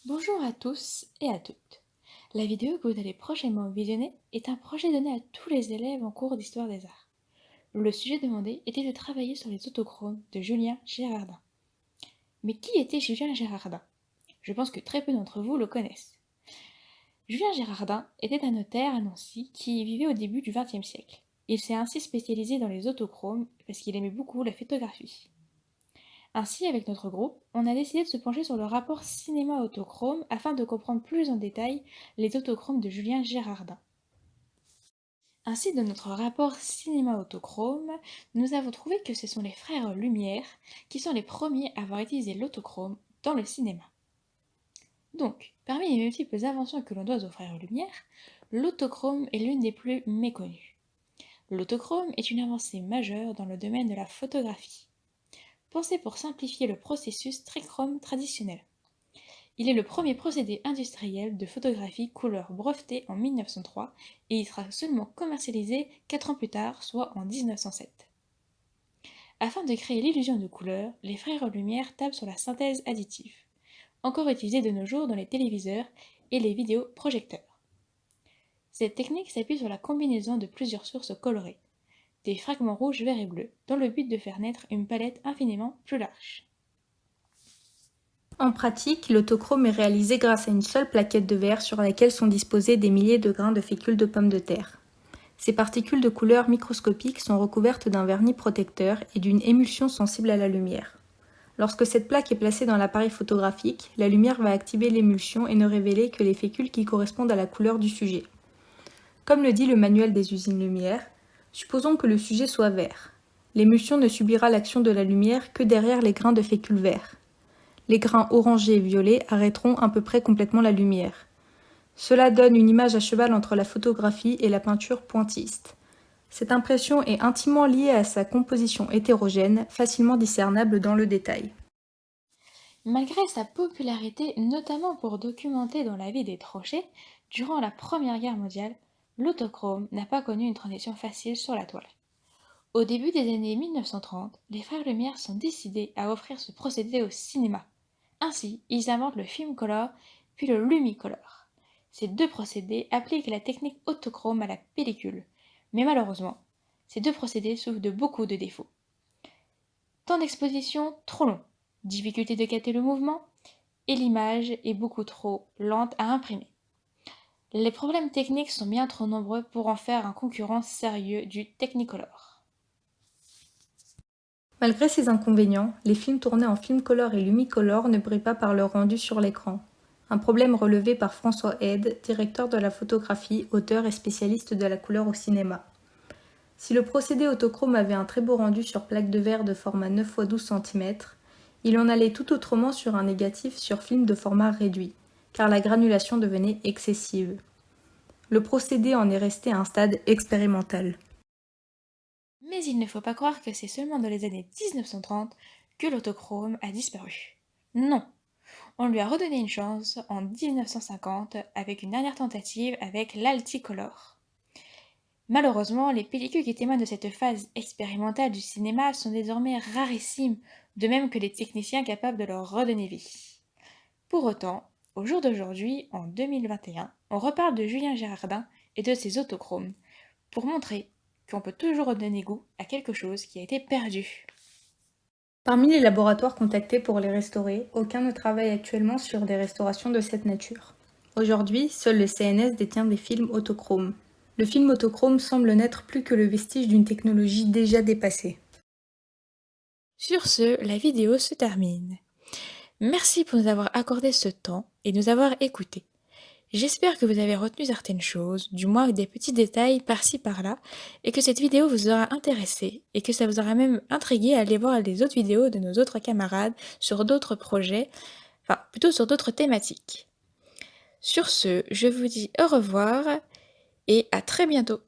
Bonjour à tous et à toutes. La vidéo que vous allez prochainement visionner est un projet donné à tous les élèves en cours d'histoire des arts. Le sujet demandé était de travailler sur les autochromes de Julien Gérardin. Mais qui était Julien Gérardin? Je pense que très peu d'entre vous le connaissent. Julien Gérardin était un notaire à Nancy qui vivait au début du XXe siècle. Il s'est ainsi spécialisé dans les autochromes parce qu'il aimait beaucoup la photographie. Ainsi, avec notre groupe, on a décidé de se pencher sur le rapport cinéma-autochrome afin de comprendre plus en détail les autochromes de Julien Gérardin. Ainsi, dans notre rapport cinéma-autochrome, nous avons trouvé que ce sont les frères Lumière qui sont les premiers à avoir utilisé l'autochrome dans le cinéma. Donc, parmi les multiples inventions que l'on doit aux frères Lumière, l'autochrome est l'une des plus méconnues. L'autochrome est une avancée majeure dans le domaine de la photographie, pensé pour simplifier le processus trichrome traditionnel. Il est le premier procédé industriel de photographie couleur breveté en 1903 et il sera seulement commercialisé 4 ans plus tard, soit en 1907. Afin de créer l'illusion de couleur, les frères Lumière tablent sur la synthèse additive, encore utilisée de nos jours dans les téléviseurs et les vidéoprojecteurs. Cette technique s'appuie sur la combinaison de plusieurs sources colorées, des fragments rouges, verts et bleus, dans le but de faire naître une palette infiniment plus large. En pratique, l'autochrome est réalisé grâce à une seule plaquette de verre sur laquelle sont disposés des milliers de grains de fécule de pommes de terre. Ces particules de couleur microscopique sont recouvertes d'un vernis protecteur et d'une émulsion sensible à la lumière. Lorsque cette plaque est placée dans l'appareil photographique, la lumière va activer l'émulsion et ne révéler que les fécules qui correspondent à la couleur du sujet. Comme le dit le manuel des usines Lumière, supposons que le sujet soit vert. L'émulsion ne subira l'action de la lumière que derrière les grains de fécule vert. Les grains orangés et violets arrêteront à peu près complètement la lumière. Cela donne une image à cheval entre la photographie et la peinture pointilliste. Cette impression est intimement liée à sa composition hétérogène, facilement discernable dans le détail. Malgré sa popularité, notamment pour documenter dans la vie des tranchées, durant la Première Guerre mondiale, l'autochrome n'a pas connu une transition facile sur la toile. Au début des années 1930, les frères Lumière sont décidés à offrir ce procédé au cinéma. Ainsi, ils inventent le film color puis le lumicolor. Ces deux procédés appliquent la technique autochrome à la pellicule, mais malheureusement, ces deux procédés souffrent de beaucoup de défauts. Temps d'exposition trop long, difficulté de capter le mouvement, et l'image est beaucoup trop lente à imprimer. Les problèmes techniques sont bien trop nombreux pour en faire un concurrent sérieux du Technicolor. Malgré ces inconvénients, les films tournés en Filmcolor et Lumicolor ne brillent pas par leur rendu sur l'écran. Un problème relevé par François Head, directeur de la photographie, auteur et spécialiste de la couleur au cinéma. Si le procédé autochrome avait un très beau rendu sur plaque de verre de format 9 x 12 cm, il en allait tout autrement sur un négatif sur film de format réduit, car la granulation devenait excessive. Le procédé en est resté à un stade expérimental. Mais il ne faut pas croire que c'est seulement dans les années 1930 que l'autochrome a disparu. Non, on lui a redonné une chance en 1950 avec une dernière tentative avec l'Alticolor. Malheureusement, les pellicules qui témoignent de cette phase expérimentale du cinéma sont désormais rarissimes, de même que les techniciens capables de leur redonner vie. Pour autant, au jour d'aujourd'hui, en 2021, on reparle de Julien Gérardin et de ses autochromes, pour montrer qu'on peut toujours redonner goût à quelque chose qui a été perdu. Parmi les laboratoires contactés pour les restaurer, aucun ne travaille actuellement sur des restaurations de cette nature. Aujourd'hui, seul le CNS détient des films autochromes. Le film autochrome semble n'être plus que le vestige d'une technologie déjà dépassée. Sur ce, la vidéo se termine. Merci pour nous avoir accordé ce temps et nous avoir écoutés. J'espère que vous avez retenu certaines choses, du moins des petits détails par-ci par-là, et que cette vidéo vous aura intéressé, et que ça vous aura même intrigué à aller voir les autres vidéos de nos autres camarades sur d'autres projets, enfin plutôt sur d'autres thématiques. Sur ce, je vous dis au revoir et à très bientôt.